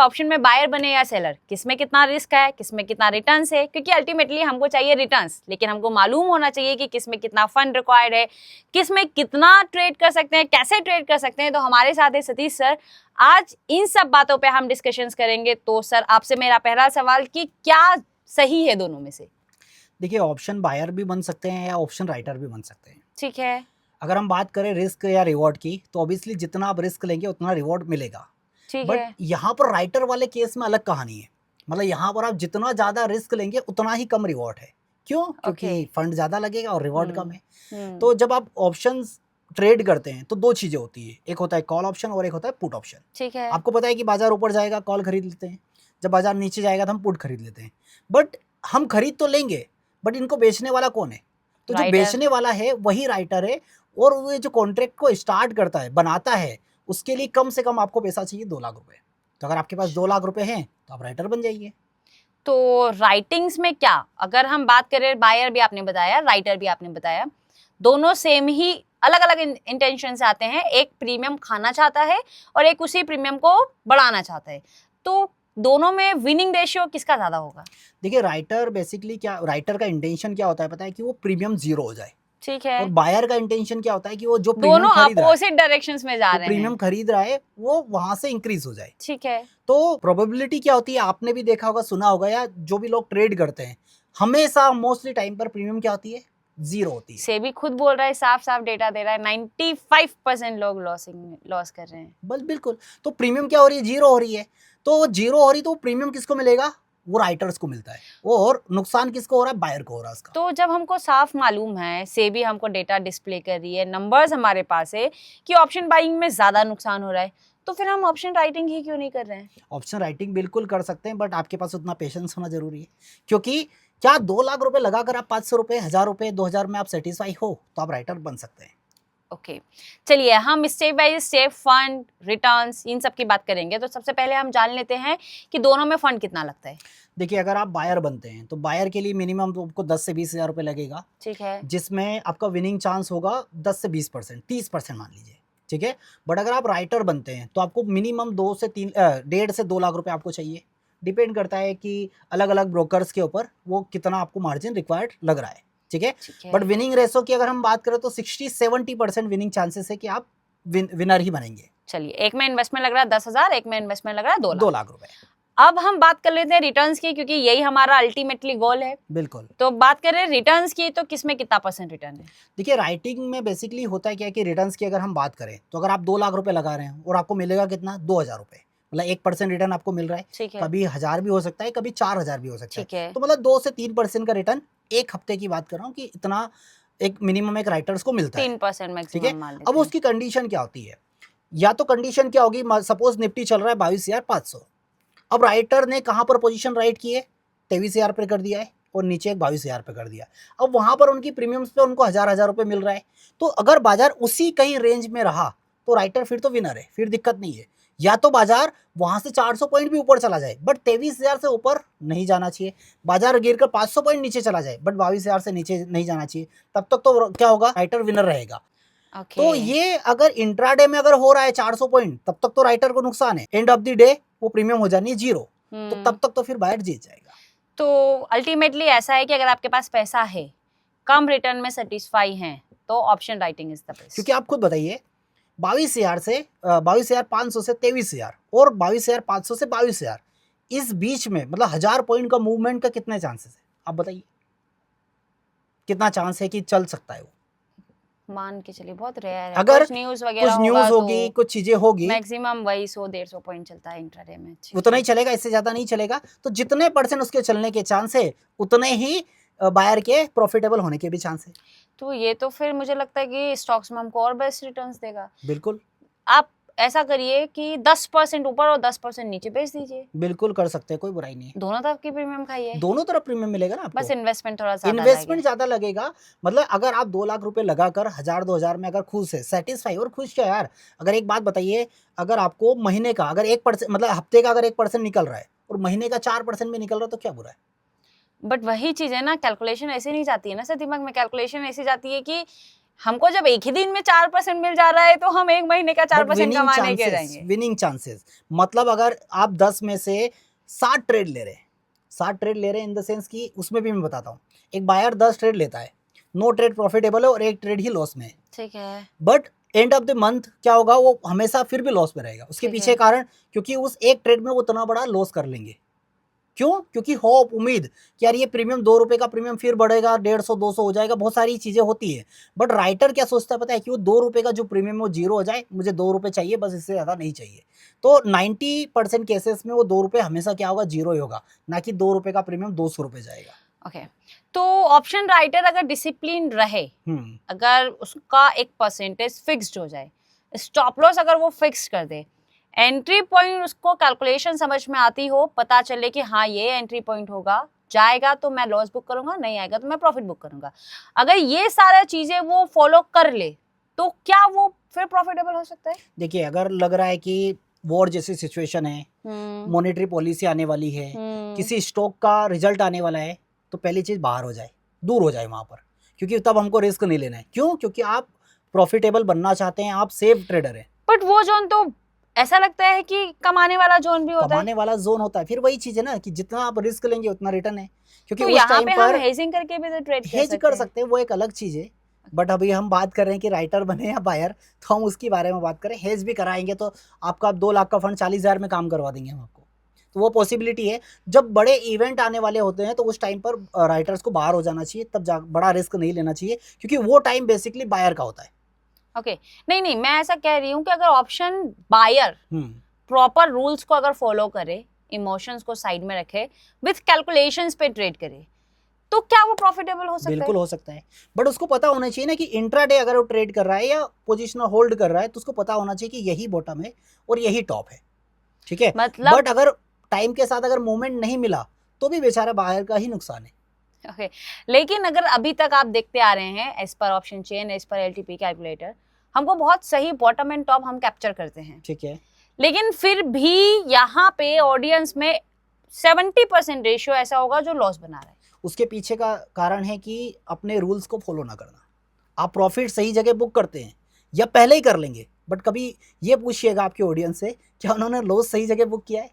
Option में buyer बने या सेलर, किसमें कितना रिस्क है, किसमें कितना रिटर्न्स है, क्योंकि अल्टीमेटली हमको चाहिए रिटर्न्स, लेकिन हमको मालूम होना चाहिए कि किसमें कितना फंड रिक्वायर्ड है, किसमें कितना ट्रेड कर सकते हैं, कैसे ट्रेड कर सकते हैं। तो हमारे साथ है सतीश सर, आज इन सब बातों पे हम डिस्कशंस करेंगे। तो सर आपसे मेरा पहला सवाल कि क्या सही है दोनों में से? देखिए, ऑप्शन बायर भी बन सकते हैं या ऑप्शन राइटर भी बन सकते हैं। ठीक है। अगर हम बात करें रिस्क या रिवॉर्ड की, तो ऑब्वियसली जितना आप रिस्क लेंगे उतना रिवॉर्ड मिलेगा। ठीक बट है। यहाँ पर राइटर वाले केस में अलग कहानी है। मतलब यहाँ पर आप जितना ज्यादा रिस्क लेंगे उतना ही कम रिवॉर्ड है। क्यों? क्योंकि फंड ज्यादा लगेगा और रिवॉर्ड कम है। तो जब आप ऑप्शंस ट्रेड करते हैं तो दो चीजें होती है, एक होता है कॉल ऑप्शन और एक होता है पुट ऑप्शन। ठीक है। आपको पता है कि बाजार ऊपर जाएगा कॉल खरीद लेते हैं, जब बाजार नीचे जाएगा तो हम पुट खरीद लेते हैं। बट हम खरीद तो लेंगे, बट इनको बेचने वाला कौन है? तो जो बेचने वाला है वही राइटर है, और वो जो कॉन्ट्रैक्ट को स्टार्ट करता है, बनाता है, उसके लिए कम से कम आपको पैसा चाहिए 2 लाख रुपए। तो अगर आपके पास 2 लाख रुपए हैं तो आप राइटर बन जाइए। तो राइटिंग्स में क्या, अगर हम बात करें, बायर भी आपने बताया, राइटर भी आपने बताया, दोनों सेम ही अलग अलग इंटेंशन से आते हैं। एक प्रीमियम खाना चाहता है और एक उसी प्रीमियम को बढ़ाना चाहता है। तो दोनों में विनिंग रेशियो किसका ज्यादा होगा? देखिए, राइटर बेसिकली क्या, राइटर का इंटेंशन क्या होता है पता है? कि वो प्रीमियम 0 हो जाए। ठीक है। और बायर का इंटेंशन क्या होता है? कि वो जो दोनों अपोजिट डायरेक्शंस में जा रहे हैं, प्रीमियम खरीद रहा है वो वहां से इंक्रीज हो जाए। ठीक है। तो प्रोबेबिलिटी क्या होती है, आपने भी देखा होगा, सुना होगा, या जो भी लोग ट्रेड करते हैं, हमेशा मोस्टली टाइम पर प्रीमियम क्या होती है? 0 होती है। सेबी खुद बोल रहा है, साफ साफ डेटा दे रहा है, 95% लोग लॉस कर रहे हैं। बस बिल्कुल। तो प्रीमियम क्या हो रही है? 0 हो रही है। तो 0 हो रही, तो प्रीमियम किसको मिलेगा? वो राइटर्स को मिलता है। और नुकसान किसको हो रहा है? बायर को हो रहा है उसका। तो जब हमको साफ मालूम है, सेबी हमको डेटा डिस्प्ले कर रही है, नंबर्स हमारे पास है कि ऑप्शन बाइंग में ज्यादा नुकसान हो रहा है, तो फिर हम ऑप्शन राइटिंग ही क्यों नहीं कर रहे हैं? ऑप्शन राइटिंग बिल्कुल कर सकते हैं, बट आपके पास उतना पेशेंस होना जरूरी है। क्योंकि क्या 2 लाख रुपए लगाकर आप 500 रुपए, 1000 रुपए, 2000 में आप सेटिस्फाई हो तो आप राइटर बन सकते हैं। ओके, चलिए हम step by step fund, returns, इन सब की बात करेंगे। तो सबसे पहले हम जान लेते हैं कि दोनों में फंड कितना लगता है। देखिए, अगर आप बायर बनते हैं तो बायर के लिए मिनिमम तो आपको 10 से 20 हजार रुपए लगेगा। ठीक है। जिसमें आपका विनिंग चांस होगा 10 से 20%, 30% मान लीजिए। ठीक है। बट अगर आप राइटर बनते हैं तो आपको मिनिमम 2 से 3, 1.5 से 2 लाख रुपए आपको चाहिए। डिपेंड करता है कि अलग अलग ब्रोकर्स के ऊपर वो कितना आपको मार्जिन रिक्वायर्ड लग रहा है। ठीक है। बट विनिंग रेशो की अगर हम बात करें तो 60-70% विनिंग चांसेस है कि आप विनर ही बनेंगे। चलिए, एक में इन्वेस्टमेंट लग रहा है 10,000, एक में इन्वेस्टमेंट लग रहा है 2 लाख रुपए। अब हम बात कर लेते हैं रिटर्न्स की, क्योंकि यही हमारा अल्टीमेटली गोल है। बिल्कुल। तो बात करें रिटर्न्स की, तो किसमें कितना % रिटर्न है? देखिए, राइटिंग में बेसिकली होता है क्या कि रिटर्न्स की अगर हम बात करें तो अगर आप 2 लाख रुपए लगा रहे हैं और आपको मिलेगा कितना? 2,000 रुपए, मतलब 1% रिटर्न आपको मिल रहा है। ठीक है। कभी 1000 भी हो सकता है, कभी 4000 भी हो सकता ठीक है। तो मतलब 2 से 3% का रिटर्न एक हफ्ते की बात कर रहा हूँ कि इतना एक मिनिमम एक राइटर्स को मिलता है। 3% मैक्सिमम मान लेते अब उसकी कंडीशन क्या होती है? या तो कंडीशन क्या होगी, सपोज निफ्टी चल रहा है 22,500। अब राइटर ने कहाँ पर पोजीशन राइट की है? 23,000 पे कर दिया है और नीचे एक 22,000 पे कर दिया। अब वहां पर उनकी प्रीमियम्स पे उनको 1000 रुपए मिल रहा है। तो अगर बाजार उसी कहीं रेंज में रहा तो राइटर फिर तो विनर है, फिर दिक्कत नहीं है। या तो बाजार वहां से 400 पॉइंट भी ऊपर चला जाए, बट 23,000 से ऊपर नहीं जाना चाहिए। बाजार गिरकर 500 पॉइंट नीचे चला जाए, बट 22,000 से नीचे नहीं जाना चाहिए। तब तक तो क्या होगा? राइटर विनर रहेगा। तो ये अगर इंट्राडे में अगर हो रहा है 400 पॉइंट, तब तक तो राइटर को नुकसान है। एंड ऑफ द डे वो प्रीमियम हो जानी है 0। तो तब तक तो फिर बायर जीत जाएगा। तो अल्टीमेटली ऐसा है कि अगर आपके पास पैसा है, कम रिटर्न में सेटिस्फाई हैं, तो option writing is the best. क्योंकि आप खुद बताइए, 22,500 से 23,000 और 22,500 से 22,000, इस बीच में मतलब 1000 पॉइंट का मूवमेंट का कितने चांसेस है? आप बताइए कितना चांस है कि चल सकता है वो? मान के चलिए बहुत रेयर है। अगर कुछ न्यूज़ वगैरह होगी, कुछ चीजें होगी, मैक्सिमम वही 100-150 पॉइंट चलता है इंट्राडे में। उतना ही चलेगा, इससे ज्यादा नहीं चलेगा। तो जितने % उसके चलने के चांस है, उतने ही बायर के प्रॉफिटेबल होने के भी चांस है। तो ये तो फिर मुझे लगता है कि स्टॉक्स में हमको और बेस्ट रिटर्न्स देगा। बिल्कुल। आप ऐसा करिए कि 10% ऊपर और 10% नीचे बेच दीजिए। बिल्कुल कर सकते हैं, कोई बुराई नहीं है। दोनों तरफ की प्रीमियम खाइए। दोनों तरफ प्रीमियम मिलेगा ना आपको। बस इन्वेस्टमेंट थोड़ा सा इन्वेस्टमेंट ज्यादा लगेगा। मतलब अगर आप 2 लाख रुपए लगाकर 1000-2000 में अगर खुश है, सेटिस्फाई, और खुश क्या यार, अगर एक बात बताइए, अगर आपको महीने का अगर 1% मतलब हफ्ते का अगर 1% निकल रहा है और महीने का 4% में निकल रहा है तो क्या बुरा है? बट वही चीज है ना, कैलकुलेशन ऐसे नहीं जाती है ना सर दिमाग में। कैलकुलेशन ऐसे जाती है कि हमको जब एक ही दिन में 4% मिल जा रहा है तो हम एक महीने का 4% कमाने के जाएंगे। विनिंग चांसेस मतलब अगर आप 10 में से 60 ट्रेड ले रहे हैं, 60 ट्रेड ले रहे हैं इन द सेंस कि उसमें भी मैं बताता हूँ, एक बायर 10 ट्रेड लेता है, 9 ट्रेड प्रॉफिटेबल है और एक ट्रेड ही लॉस में है, ठीक है, but end of the month क्या होगा, वो हमेशा फिर भी लॉस में रहेगा। उसके पीछे कारण क्योंकि उस एक ट्रेड में वो उतना बड़ा लॉस कर लेंगे। क्यों? क्योंकि होप, उम्मीद कि यार ये प्रीमियम 2 रुपये का प्रीमियम फिर बढ़ेगा, 150 200 हो जाएगा, बहुत सारी चीज़ें होती है। बट राइटर क्या सोचता है पता है कि वो 2 रुपये का जो प्रीमियम वो जीरो हो जाए, मुझे 2 रुपये चाहिए बस, इससे ज़्यादा नहीं चाहिए। तो 90% केसेस में वो 2 रुपये हमेशा क्या होगा, जीरो ही होगा, ना कि 2 रुपये का प्रीमियम 200 रुपये जाएगा। ओके तो ऑप्शन राइटर अगर डिसिप्लिन रहे, अगर उसका एक परसेंटेज फिक्स्ड हो जाए, स्टॉप लॉस अगर वो फिक्स कर दे, एंट्री पॉइंट उसको कैलकुलेशन समझ में आती हो, पता चले कि हाँ ये एंट्री पॉइंट होगा, जाएगा तो मैं लॉस बुक करूंगा, नहीं आएगा तो मैं प्रॉफिट बुक करूंगा, अगर ये सारा चीजें वो फॉलो कर ले तो क्या वो फिर प्रॉफिटेबल हो सकता है? देखिए अगर लग रहा है कि वॉर जैसी सिचुएशन है, मॉनेटरी पॉलिसी आने वाली है, किसी स्टॉक का रिजल्ट आने वाला है, तो पहली चीज बाहर हो जाए, दूर हो जाए वहां पर, क्योंकि तब हमको रिस्क नहीं लेना है। क्यों? क्योंकि आप प्रॉफिटेबल बनना चाहते हैं, आप सेफ ट्रेडर हैं। बट वो जोन तो ऐसा लगता है कि कमाने वाला जोन भी होता है, कमाने वाला जोन होता है। फिर वही चीज है ना कि जितना आप रिस्क लेंगे उतना रिटर्न है, क्योंकि तो उस टाइम पर हेजिंग करके भी तो ट्रेड कर सकते हैं, वो एक अलग चीज है। बट अभी हम बात कर रहे हैं कि राइटर बने या बायर, तो हम उसके बारे में बात करें। हेज भी कराएंगे तो आपका 2 लाख का फंड 40,000 में काम करवा देंगे हम आपको, तो वो पॉसिबिलिटी है। जब बड़े इवेंट आने वाले होते हैं तो उस टाइम पर राइटर्स को बाहर हो जाना चाहिए, तब बड़ा रिस्क नहीं लेना चाहिए, क्योंकि वो टाइम बेसिकली बायर का होता है। ओके नहीं मैं ऐसा कह रही हूँ कि अगर ऑप्शन बायर प्रॉपर रूल्स को अगर फॉलो करे, इमोशंस को साइड में रखे, विथ कैलकुलेशंस पे ट्रेड करे, तो क्या वो प्रॉफिटेबल हो सकता है? बिल्कुल हो सकता है, बट उसको पता होना चाहिए ना कि इंट्राडे अगर वो ट्रेड कर रहा है या पोजिशन होल्ड कर रहा है तो उसको पता होना चाहिए कि यही बॉटम है और यही टॉप है, ठीक है। मतलब बट अगर टाइम के साथ अगर मूवमेंट नहीं मिला तो भी बेचारा बाहर का ही नुकसान है। ओके लेकिन अगर अभी तक आप देखते आ रहे हैं as per option chain, as per LTP calculator, हमको बहुत सही बॉटम एंड टॉप हम कैप्चर करते हैं, ठीक है, लेकिन फिर भी यहाँ पे ऑडियंस में 70% रेशियो ऐसा होगा जो लॉस बना रहा है। उसके पीछे का कारण है कि अपने रूल्स को फॉलो ना करना। आप प्रॉफिट सही जगह बुक करते हैं या पहले ही कर लेंगे, बट कभी ये पूछिएगा आपके ऑडियंस से क्या उन्होंने लॉस सही जगह बुक किया है।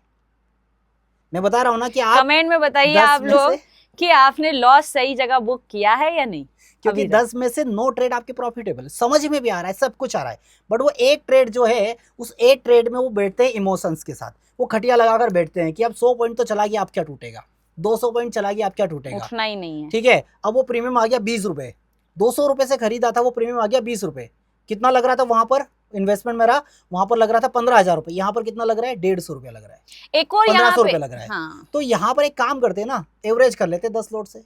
मैं बता रहा हूँ ना कि आप कमेंट में बताइए आप लोग कि आपने लॉस सही जगह बुक किया है या नहीं, क्योंकि 10 में से 9 ट्रेड आपके प्रॉफिटेबल, समझ में भी आ रहा है, सब कुछ आ रहा है, बट वो एक ट्रेड जो है उस एक ट्रेड में वो बैठते हैं इमोशंस के साथ, वो खटिया लगाकर बैठते हैं कि अब 100 पॉइंट तो चला गया, आप क्या टूटेगा, 200 पॉइंट चला गया, आप क्या टूटेगा, उठना ही नहीं है, ठीक है। अब वो प्रीमियम आ गया 20 रुपए, 200 रुपए से खरीदा था, वो प्रीमियम आ गया 20 रुपए, कितना लग रहा था वहां पर इन्वेस्टमेंट मेरा, वहां पर लग रहा था 15,000 रुपए, यहाँ पर कितना लग रहा है 150 रुपए लग रहा है, एक और 1500 रुपए लग रहा है। हाँ। तो यहाँ पर एक काम करते हैं ना, एवरेज कर लेते 10 लोट से।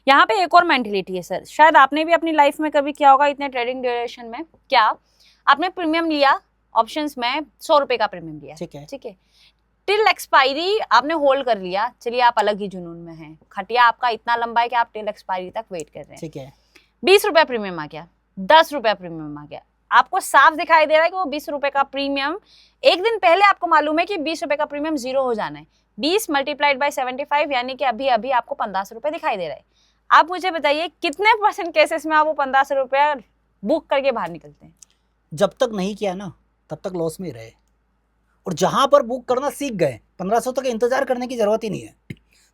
यहाँ पे एक और मेंटेलिटी है सर, शायद आपने भी अपनी लाइफ में कभी किया होगा इतने ट्रेडिंग ड्यूरेशन में, क्या आपने प्रीमियम लिया ऑप्शंस में 100 रुपए का प्रीमियम लिया, ठीक है, टिल एक्सपायरी आपने होल्ड कर लिया, चलिए आप अलग ही जुनून में हैं, खटिया आपका इतना लंबा है कि आप टिल एक्सपायरी तक वेट कर रहे हैं, ठीक है। 20 रुपए प्रीमियम आ गया, 10 रुपए प्रीमियम आ गया, आपको साफ दिखाई दे रहा है कि वो 20 रुपए का प्रीमियम, एक दिन पहले आपको मालूम है कि 20 रुपए का प्रीमियम जीरो हो जाना है, 20 मल्टीप्लाइड बाय 75 यानी कि अभी अभी आपको 1500 रुपए दिखाई दे रहा है। आप मुझे बताइए कितने % केसेस में आप वो 1500 रुपया बुक करके बाहर निकलते हैं? जब तक नहीं किया ना तब तक लॉस में रहे, और जहां पर बुक करना सीख गए 1500 तक इंतजार करने की जरूरत ही नहीं है।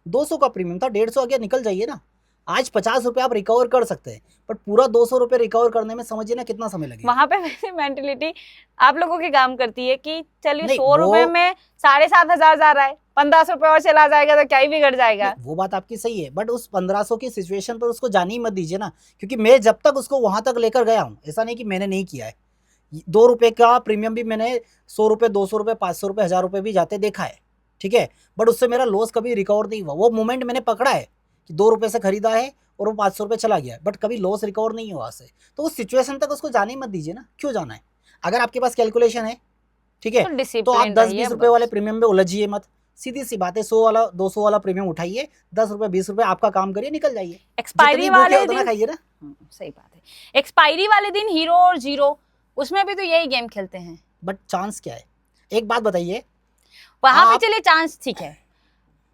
200 का प्रीमियम था, 150 आ गया, निकल जाइए ना। आज 50 रुपए आप रिकवर कर सकते हैं, बट पूरा 200 रुपए रिकवर करने में समझिए ना कितना समय लगेगा। वहां पे वैसे मेंटेलिटी आप लोगों की काम करती है कि चलिए 100 रुपए में 7,500 जा रहा है, 1500 रुपए और चला जाएगा तो क्या ही बिगड़ जाएगा। वो बात आपकी सही है, बट उस 1500 की सिचुएशन पर उसको जाने ही मत दीजिए ना, क्योंकि मैं जब तक उसको वहां तक लेकर गया हूँ, ऐसा नहीं कि मैंने नहीं किया है। 2 रुपए का प्रीमियम भी मैंने 100 रुपए, 200 रुपए, 500 रुपए, 1000 रुपए भी जाते देखा है, ठीक है, बट उससे मेरा लॉस कभी रिकवर नहीं हुआ। वो मोमेंट मैंने पकड़ा है कि 2 रुपए से खरीदा है और वो 500 रुपए चला गया, बट कभी लॉस रिकवर नहीं हुआ से। तो उस सिचुएशन तक उसको जाने ही मत दीजिए ना, क्यों जाना है। अगर आपके पास कैलकुलेशन है, ठीक है, तो आप 10-20 रुपए वाले प्रीमियम में उलझिए मत, सीधी सी बात है, 100 वाला 200 वाला प्रीमियम उठाइए, 10 रुपए 20 रुपए आपका काम करिए, निकल जाइए। एक्सपायरी वाले दिन खाइए ना। सही बात है, एक्सपायरी वाले दिन हीरो और जीरो, उसमें भी तो यही गेम खेलते हैं, बट चांस क्या है, एक बात बताइए। वहां पे चलिए चांस ठीक है,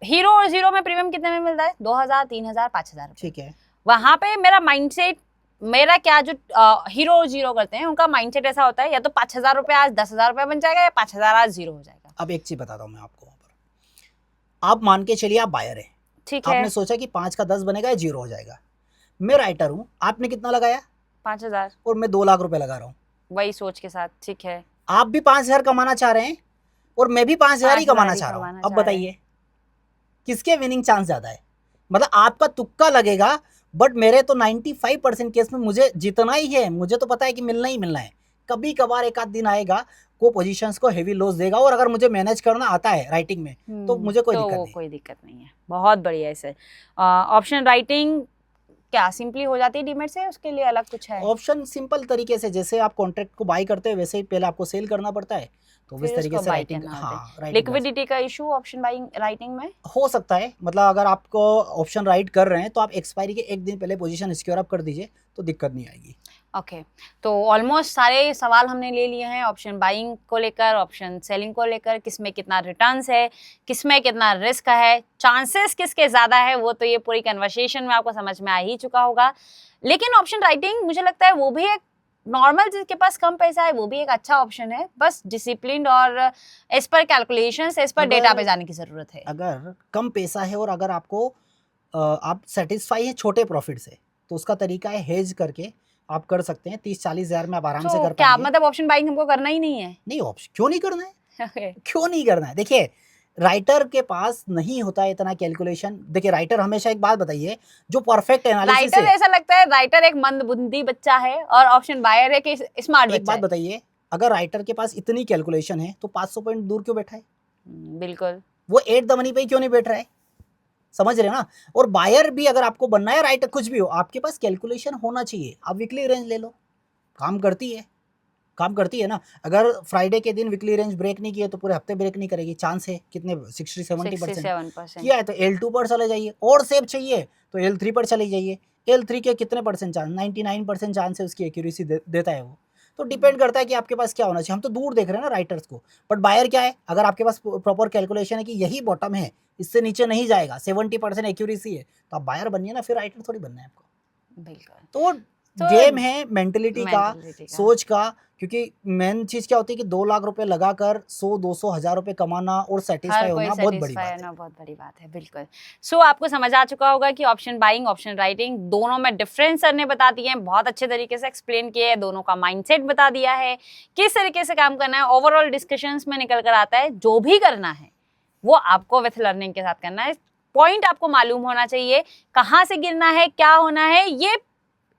हीरो और जीरो में प्रीमियम कितने में मिलता है? 2000, 3000, 5000, ठीक है। वहां पे मेरा माइंडसेट मेरा क्या जो हीरो जीरो करते हैं उनका माइंडसेट ऐसा होता है, या तो 5,000 रुपये आज 10,000 रुपये बन जाएगा, या 5,000 आज जीरो हो जाएगा। अब एक चीज बताता हूँ मैं आपको, वहाँ पर आप मान के चलिए आप बायर है, ठीक है, आपने सोचा कि 5 का 10 बनेगा या जीरो हो जाएगा। मैं राइटर हूँ, आपने कितना लगाया? 5,000, और मैं 2 लाख रुपए लगा रहा हूँ, वही सोच के साथ। ठीक है, आप भी 5,000 कमाना चाह रहे हैं और मैं भी 5,000 ही कमाना चाह रहा हूँ। अब बताइए किसके विनिंग चांस ज्यादा है? मतलब आपका तुक्का लगेगा, बट मेरे तो 95% केस में मुझे जितना ही है, मुझे तो पता है कि मिलना ही मिलना है। कभी कभार एक आध दिन आएगा को पोजीशंस को हेवी लॉस देगा, और अगर मुझे मैनेज करना आता है राइटिंग में तो मुझे कोई दिक्कत नहीं। कोई दिक्कत नहीं है। बहुत बढ़िया है सर। ऑप्शन राइटिंग क्या सिंपली हो जाती है डीमेट से, उसके लिए अलग कुछ है? ऑप्शन सिंपल तरीके से, जैसे आप कॉन्ट्रैक्ट को बाय करते हैं वैसे ही पहले आपको सेल करना पड़ता है, तो इस तरीके से राइटिंग, हाँ राइटिंग। लिक्विडिटी का इशू ऑप्शन बाइंग राइटिंग में हो सकता है, मतलब अगर आपको ऑप्शन राइट कर रहे हैं तो आप एक्सपायरी के एक दिन पहले पोजीशन सिक्योर अप कर दीजिए तो दिक्कत नहीं आएगी। ओके, तो ऑलमोस्ट सारे सवाल हमने ले लिए हैं ऑप्शन बाइंग को लेकर, ऑप्शन सेलिंग को लेकर, किसमें कितना रिटर्न्स है, किसमें कितना रिस्क है, चांसेस किसके ज़्यादा है, वो तो ये पूरी कन्वर्सेशन में आपको समझ में आ ही चुका होगा। लेकिन ऑप्शन राइटिंग मुझे लगता है वो भी एक नॉर्मल जिसके पास कम पैसा है वो भी एक अच्छा ऑप्शन है, बस डिसिप्लिन और as per calculations, as per data पे जाने की ज़रूरत है। अगर कम पैसा है और अगर आपको आप सेटिस्फाई है छोटे प्रॉफिट से, तो उसका तरीका है हेज करके आप कर सकते हैं। 30-40 हज़ार में आप आराम से कर क्या पाएंगे। मतलब ऑप्शन बाइंग हमको करना ही नहीं है? नहीं, ऑप्शन क्यों नहीं करना है? Okay. क्यों नहीं करना है? देखिए, राइटर के पास नहीं होता है इतना कैलकुलेशन। देखिए, राइटर हमेशा एक बात बताइए, जो परफेक्ट एनालिसिस राइटर है, ऐसा लगता है राइटर एक मंदबुद्धि बच्चा है और ऑप्शन बायर है कि स्मार्ट एक बच्चा बात है। बताइए, अगर राइटर के पास इतनी कैलकुलेशन है तो 500 पॉइंट दूर क्यों बैठा है? बिल्कुल, वो एट द मनी पे क्यों नहीं बैठ रहा है? समझ रहे हैं ना? और बायर भी अगर आपको बनना है, राइटर कुछ भी हो, आपके पास कैलकुलेशन होना चाहिए। आप वीकली रेंज ले लो, काम करती है, काम करती है ना। अगर फ्राइडे के दिन वीकली रेंज ब्रेक नहीं किए तो पूरे हफ्ते ब्रेक नहीं करेगी। चांस है कितने, 60-70% किया है तो L2 पर चले जाइए, और सेफ चाहिए तो L3 पर चले जाइए। L3 के कितने परसेंट चांस? 99% चांस है उसकी एक्यूरेसी देता है वो। तो डिपेंड करता है कि आपके पास क्या होना चाहिए। हम तो दूर देख रहे हैं ना राइटर्स को, बट बायर क्या है, अगर आपके पास प्रॉपर कैलकुलेशन है कि यही बॉटम है, इससे नीचे नहीं जाएगा, 70% एक्यूरेसी है, तो आप बायर बनिए ना, फिर राइटर थोड़ी बनना है आपको। बिल्कुल। तो गेम है मेंटलिटी का, mentality का। सोच का। क्योंकि मेन चीज क्या होती है कि 2 लाख रुपए लगाकर 100-200 हज़ार रुपए कमाना और सेटिस्फाई हर कोई होना बहुत बड़ी सेटिस्फाई बात है। होना बहुत बड़ी बात है, बिल्कुल। सो आपको समझ आ चुका होगा कि ऑप्शन बाइंग, ऑप्शन राइटिंग दोनों में डिफरेंस सर ने बता दिए हैं, बहुत अच्छे तरीके से एक्सप्लेन किए हैं, दोनों का माइंडसेट बता दिया है, किस तरीके से काम करना है। ओवरऑल डिस्कशंस में निकल कर आता है जो भी करना है वो आपको विथ लर्निंग के साथ करना है। पॉइंट आपको मालूम होना चाहिए, कहाँ से गिरना है, क्या होना है, ये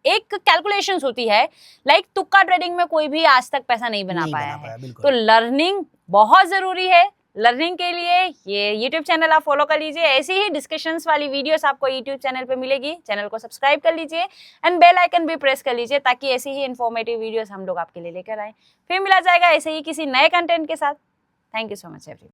एक कैलकुलेशंस होती है। लाइक तुक्का ट्रेडिंग में कोई भी आज तक पैसा नहीं बना पाया है, तो लर्निंग बहुत जरूरी है। लर्निंग के लिए ये YouTube चैनल आप फॉलो कर लीजिए, ऐसी ही डिस्कशंस वाली वीडियोस आपको YouTube चैनल पे मिलेगी। चैनल को सब्सक्राइब कर लीजिए एंड बेल आइकन भी प्रेस कर लीजिए, ताकि ऐसी ही इन्फॉर्मेटिव वीडियोस हम लोग आपके लिए लेकर आए। फिर मिला जाएगा ऐसे ही किसी नए कंटेंट के साथ। Thank you so much everyone.